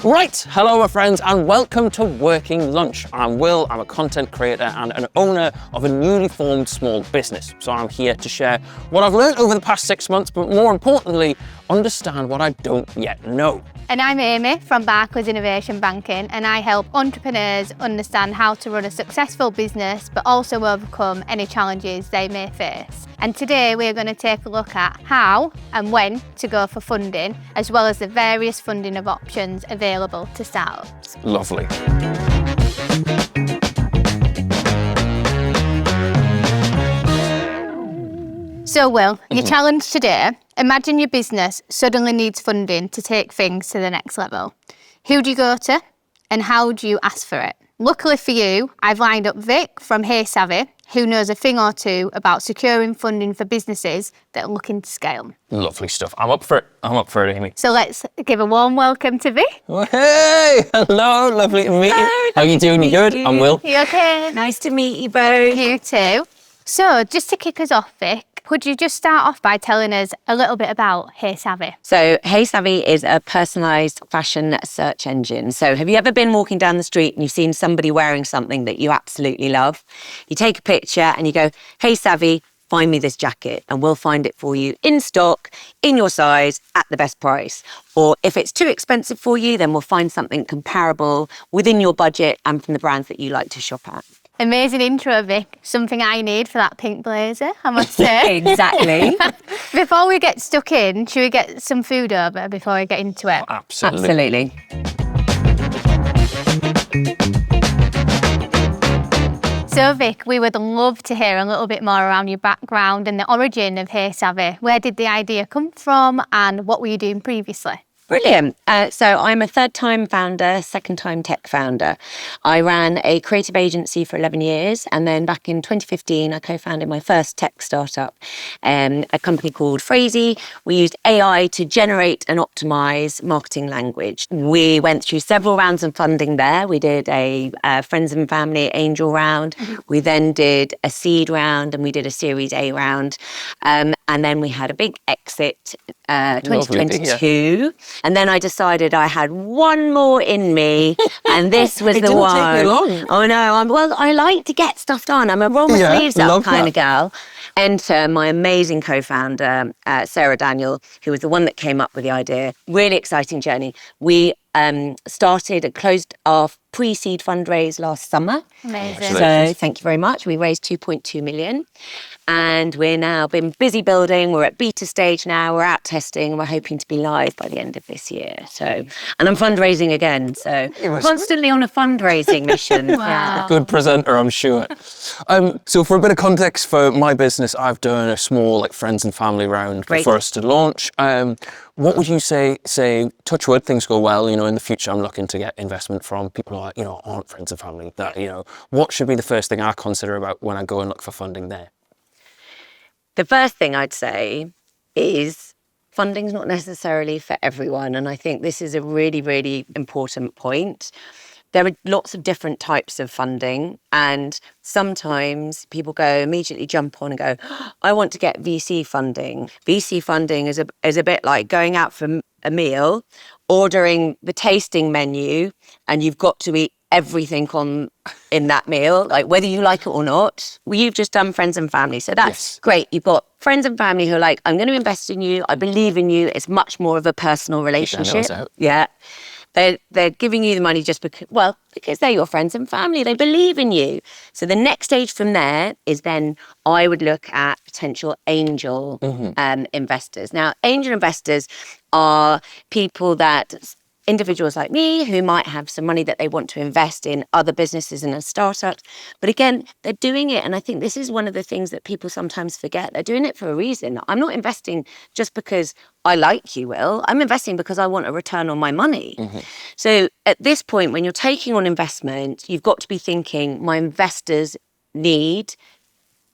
Right, hello my friends and welcome to Working Lunch. I'm Will, I'm a content creator and an owner of a newly formed small business. So I'm here to share what I've learned over the past 6 months, but more importantly, understand what I don't yet know. And I'm Amy from Barclays Innovation Banking, and I help entrepreneurs understand how to run a successful business, but also overcome any challenges they may face. And today we're going to take a look at how and when to go for funding, as well as the various funding of options available to startups. Lovely. So Will, your challenge today, imagine your business suddenly needs funding to take things to the next level. Who do you go to and how do you ask for it? Luckily for you, I've lined up Vic from Hey Savi, who knows a thing or two about securing funding for businesses that are looking to scale. Lovely stuff. I'm up for it, Amy. So let's give a warm welcome to Vic. Oh, hey, hello, lovely to meet you. How are you doing? You good? I'm Will. You okay? Nice to meet you both. You too. So just to kick us off, Vic, could you just start off by telling us a little bit about Hey Savi? So Hey Savi is a personalised fashion search engine. So have you ever been walking down the street and you've seen somebody wearing something that you absolutely love? You take a picture and you go, Hey Savi, find me this jacket and we'll find it for you in stock, in your size, at the best price. Or if it's too expensive for you, then we'll find something comparable within your budget and from the brands that you like to shop at. Amazing intro, Vic. Something I need for that pink blazer, I must say. Exactly. Before we get stuck in, should we get some food over before we get into it? Absolutely. So Vic, we would love to hear a little bit more around your background and the origin of Hey Savi. Where did the idea come from and what were you doing previously? Brilliant. So I'm a third-time founder, second-time tech founder. I ran a creative agency for 11 years, and then back in 2015, I co-founded my first tech startup, a company called Fundraising. We used AI to generate and optimize marketing language. We went through several rounds of funding there. We did a friends and family angel round. We then did a seed round, and we did a Series A round. And then we had a big exit, 2022. And then I decided I had one more in me, and this was the one. It didn't take me long. Oh no, I like to get stuff done. I'm a roll my sleeves up kind of gal. Enter my amazing co-founder, Sarah Daniel, who was the one that came up with the idea. Really exciting journey. We started and closed our pre-seed fundraise last summer. Amazing. So thank you very much. We raised 2.2 million and we're now been busy building. We're at beta stage now. We're out testing. We're hoping to be live by the end of this year. So, and I'm fundraising again. So constantly on a fundraising mission. Wow. Yeah. Good presenter, I'm sure. So for a bit of context for my business, I've done a small friends and family round for us to launch. What would you say, touch wood, things go well, in the future I'm looking to get investment from people who are, aren't friends and family, that, what should be the first thing I consider about when I go and look for funding there? The first thing I'd say is funding's not necessarily for everyone. And I think this is a really, really important point. There are lots of different types of funding, and sometimes people immediately jump on and go, I want to get VC funding. VC funding is a bit like going out for a meal, ordering the tasting menu, and you've got to eat everything in that meal, like whether you like it or not. Well, you've just done friends and family, so that's great. You've got friends and family who are like, I'm going to invest in you, I believe in you. It's much more of a personal relationship. Yeah. They're giving you the money just because they're your friends and family. They believe in you. So the next stage from there is then I would look at potential angel investors. Now, angel investors are people individuals like me who might have some money that they want to invest in other businesses and startups. But again, they're doing it. And I think this is one of the things that people sometimes forget. They're doing it for a reason. I'm not investing just because I like you, Will. I'm investing because I want a return on my money. So at this point, when you're taking on investment, you've got to be thinking, my investors need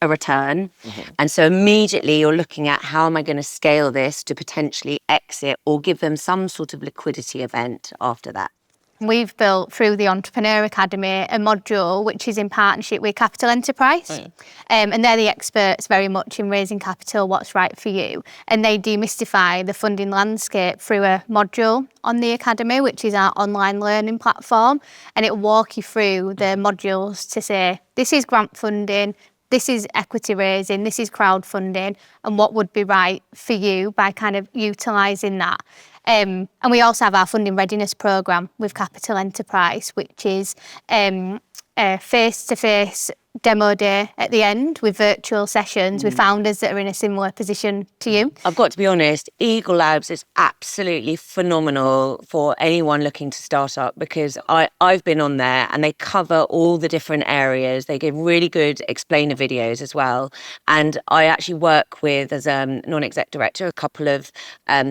a return. And so immediately you're looking at how am I going to scale this to potentially exit or give them some sort of liquidity event after that. We've built through the Entrepreneur Academy a module which is in partnership with Capital Enterprise. And they're the experts very much in raising capital, what's right for you. And they demystify the funding landscape through a module on the Academy, which is our online learning platform. And it will walk you through the modules to say, this is grant funding, this is equity raising, this is crowdfunding, and what would be right for you by kind of utilising that. And we also have our funding readiness programme with Capital Enterprise, which is a face-to-face demo day at the end with virtual sessions with founders that are in a similar position to you. I've got to be honest, Eagle Labs is absolutely phenomenal for anyone looking to start up, because I've been on there and they cover all the different areas. They give really good explainer videos as well. And I actually work with, as a non-exec director, a couple of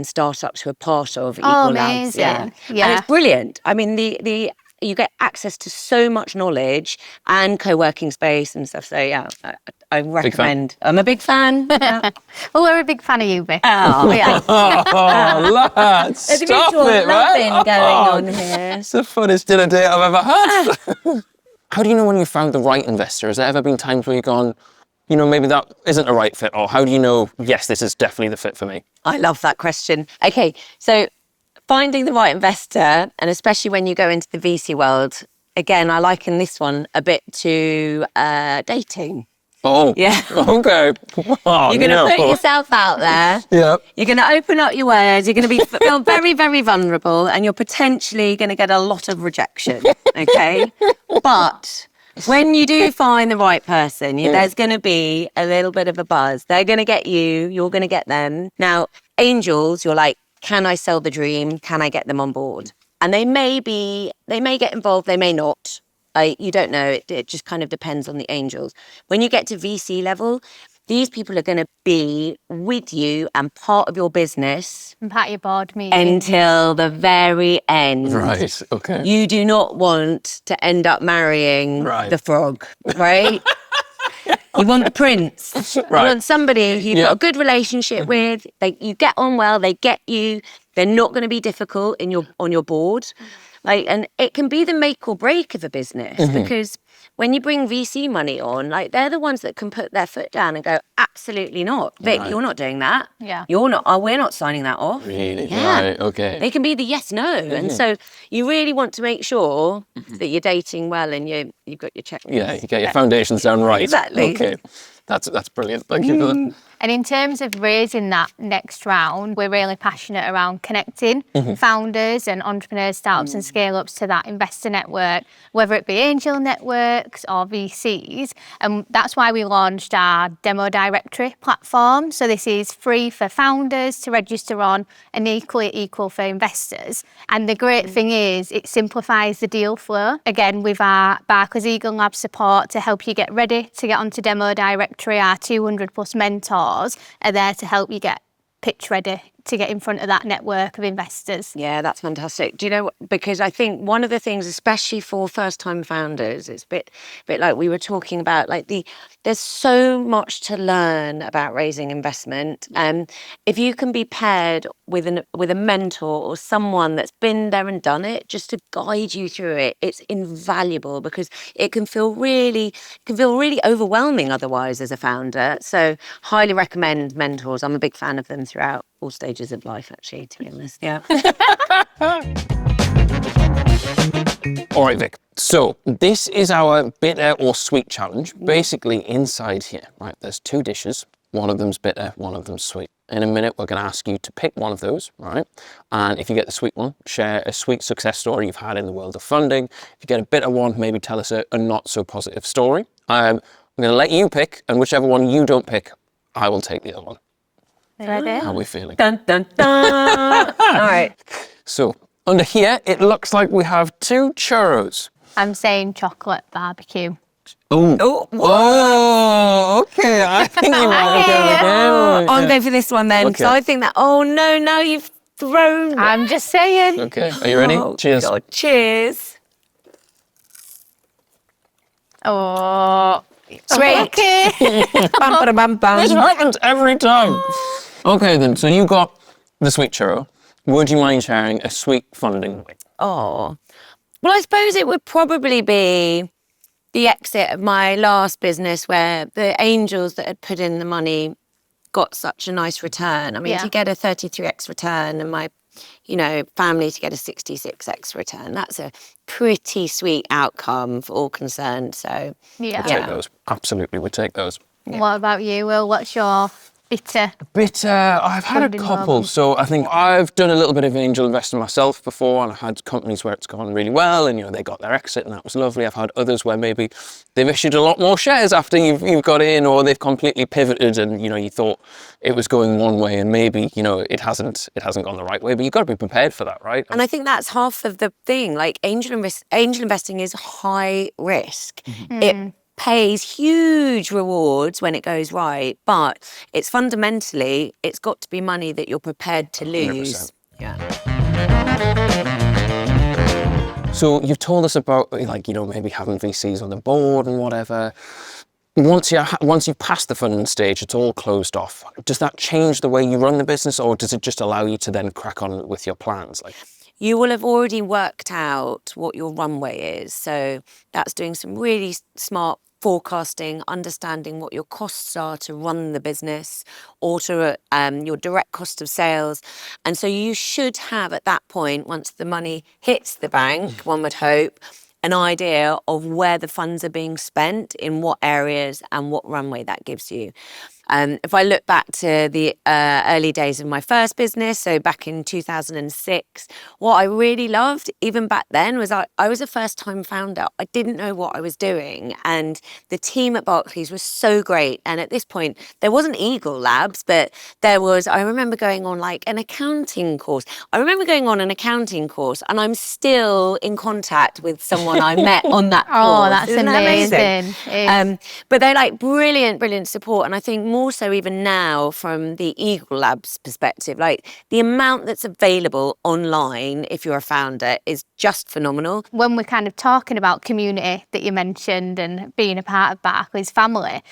startups who are part of Eagle Labs. Amazing. And it's brilliant. I mean, you get access to so much knowledge and co-working space and stuff. So yeah, I recommend. I'm a big fan. Yeah. Well, we're a big fan of you, Vic. Oh, yeah. Oh, lads, stop it, right? Going on here. It's the funnest dinner date I've ever had. How do you know when you found the right investor? Has there ever been times where you've gone, you know, maybe that isn't a right fit? Or how do you know, yes, this is definitely the fit for me? I love that question. Okay, so finding the right investor, and especially when you go into the VC world, again, I liken this one a bit to dating. Oh, yeah. Okay. Oh, You're going to put yourself out there. Yep. You're going to open up your words. You're going to feel very, very vulnerable, and you're potentially going to get a lot of rejection. Okay, but when you do find the right person, there's going to be a little bit of a buzz. They're going to get you. You're going to get them. Now, angels, you're like, can I sell the dream? Can I get them on board? And they may get involved, they may not. You don't know, it just kind of depends on the angels. When you get to VC level, these people are going to be with you and part of your business. And pat your board meeting. Until the very end. Right, okay. You do not want to end up marrying the frog, right? You want the prince. You want somebody who you've got a good relationship with. You get on well. They get you. They're not going to be difficult on your board. And it can be the make or break of a business, because when you bring VC money on, they're the ones that can put their foot down and go, absolutely not. Vic, you're not doing that. Yeah. You're not. We're not signing that off. Really? Yeah. Right, okay. They can be the yes, no. And so you really want to make sure that you're dating well and you've got your checklist. Yeah, you get your foundations down right. Exactly. Okay. That's brilliant. Thank you for that. And in terms of raising that next round, we're really passionate around connecting founders and entrepreneurs, startups and scale-ups to that investor network, whether it be angel networks or VCs. And that's why we launched our demo directory platform. So this is free for founders to register on and equal for investors. And the great thing is it simplifies the deal flow, again, with our Barclays Eagle Lab support to help you get ready to get onto demo directory. Our 200 plus mentors are there to help you get pitch ready to get in front of that network of investors. Yeah, that's fantastic. Do you know, because I think one of the things, especially for first-time founders, it's a bit like we were talking about, there's so much to learn about raising investment. If you can be paired with a mentor or someone that's been there and done it, just to guide you through it, it's invaluable, because it can feel really overwhelming otherwise as a founder. So highly recommend mentors. I'm a big fan of them throughout all stages of life, actually, to be honest. Yeah. All right, Vic. So this is our bitter or sweet challenge. Basically, inside here, right, there's two dishes. One of them's bitter, one of them's sweet. In a minute, we're going to ask you to pick one of those, right? And if you get the sweet one, share a sweet success story you've had in the world of funding. If you get a bitter one, maybe tell us a not so positive story. I'm going to let you pick, and whichever one you don't pick, I will take the other one. Ready? How are we feeling? Dun, dun, dun. All right. So under here, it looks like we have two churros. I'm saying chocolate barbecue. Oh, whoa, okay. I think you might go again. I'll go for this one then, because I think that, now you've thrown. I'm just saying. Okay, are you ready? Cheers. God. Cheers. Oh, Sweet. okay. Bum, ba, bum, bum. This happens every time. Okay then, so you got the sweet churro. Would you mind sharing a sweet funding? Oh, Well, I suppose it would probably be the exit of my last business where the angels that had put in the money got such a nice return. I mean, to get a 33x return and my, family to get a 66x return, that's a pretty sweet outcome for all concerned. So, We'll take those. Absolutely, we'll take those. Yeah. What about you, Will? What's your bitter? I've had a couple. So I think I've done a little bit of angel investing myself before, and I've had companies where it's gone really well and, they got their exit and that was lovely. I've had others where maybe they've issued a lot more shares after you've got in, or they've completely pivoted and, you thought it was going one way and maybe, it hasn't gone the right way, but you've got to be prepared for that, right? And I think that's half of the thing. Like angel investing is high risk. Mm-hmm. It pays huge rewards when it goes right, but it's fundamentally, it's got to be money that you're prepared to lose. 100%. Yeah. So you've told us about maybe having VCs on the board and whatever. Once you've passed the funding stage, it's all closed off. Does that change the way you run the business, or does it just allow you to then crack on with your plans? You will have already worked out what your runway is. So that's doing some really smart forecasting, understanding what your costs are to run the business or to your direct cost of sales. And so you should have at that point, once the money hits the bank, one would hope, an idea of where the funds are being spent, in what areas and what runway that gives you. If I look back to the early days of my first business, so back in 2006, what I really loved, even back then, was I was a first-time founder. I didn't know what I was doing, and the team at Barclays was so great. And at this point, there wasn't Eagle Labs, but I remember going on an accounting course. And I'm still in contact with someone I met on that course. Oh, that's amazing. But they're brilliant support. And I think more so even now from the Eagle Labs perspective, the amount that's available online if you're a founder is just phenomenal. When we're kind of talking about community that you mentioned and being a part of Barclays family,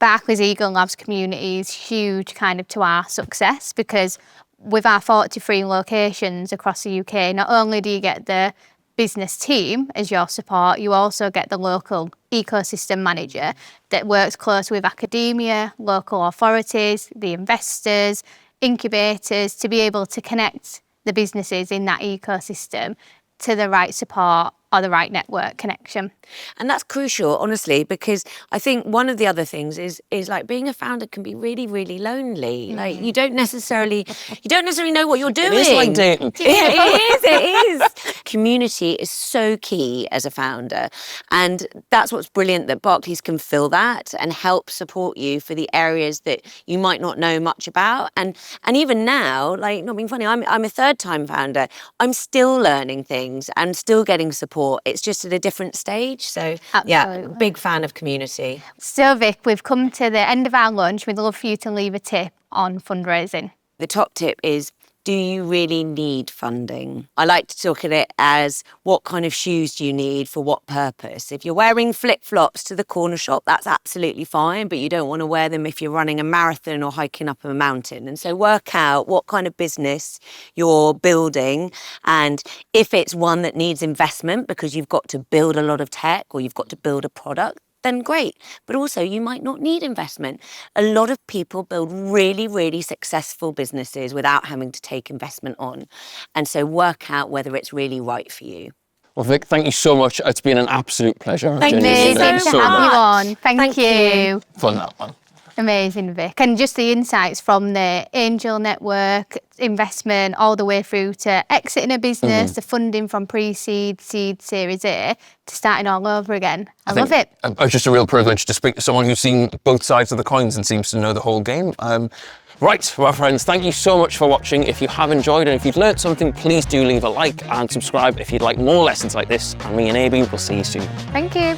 Barclays Eagle Labs community is huge kind of to our success, because with our 43 locations across the UK, not only do you get the business team as your support, you also get the local ecosystem manager that works closely with academia, local authorities, the investors, incubators, to be able to connect the businesses in that ecosystem to the right support or the right network connection. And that's crucial, honestly, because I think one of the other things is being a founder can be really, really lonely. You don't necessarily know what you're doing. It is like dating. It is. Community is so key as a founder. And that's what's brilliant, that Barclays can fill that and help support you for the areas that you might not know much about. And even now, not being funny, I'm a third-time founder. I'm still learning things and still getting support. It's just at a different stage. So, yeah, big fan of community. So, Vic, we've come to the end of our lunch. We'd love for you to leave a tip on fundraising. The top tip is, do you really need funding? I like to talk at it as, what kind of shoes do you need for what purpose? If you're wearing flip-flops to the corner shop, that's absolutely fine, but you don't want to wear them if you're running a marathon or hiking up a mountain. And so work out what kind of business you're building, and if it's one that needs investment because you've got to build a lot of tech or you've got to build a product, then great. But also you might not need investment. A lot of people build really, really successful businesses without having to take investment on. And so work out whether it's really right for you. Well, Vic, thank you so much. It's been an absolute pleasure. Thank you so much. Thank you. Fun, that one. Amazing, Vic. And just the insights from the angel network, investment, all the way through to exiting a business, to funding from pre-seed, seed, Series A, to starting all over again. I love it. It's just a real privilege to speak to someone who's seen both sides of the coins and seems to know the whole game. Right, well, friends, thank you so much for watching. If you have enjoyed and if you've learned something, please do leave a like and subscribe if you'd like more lessons like this. And me and Abby will see you soon. Thank you.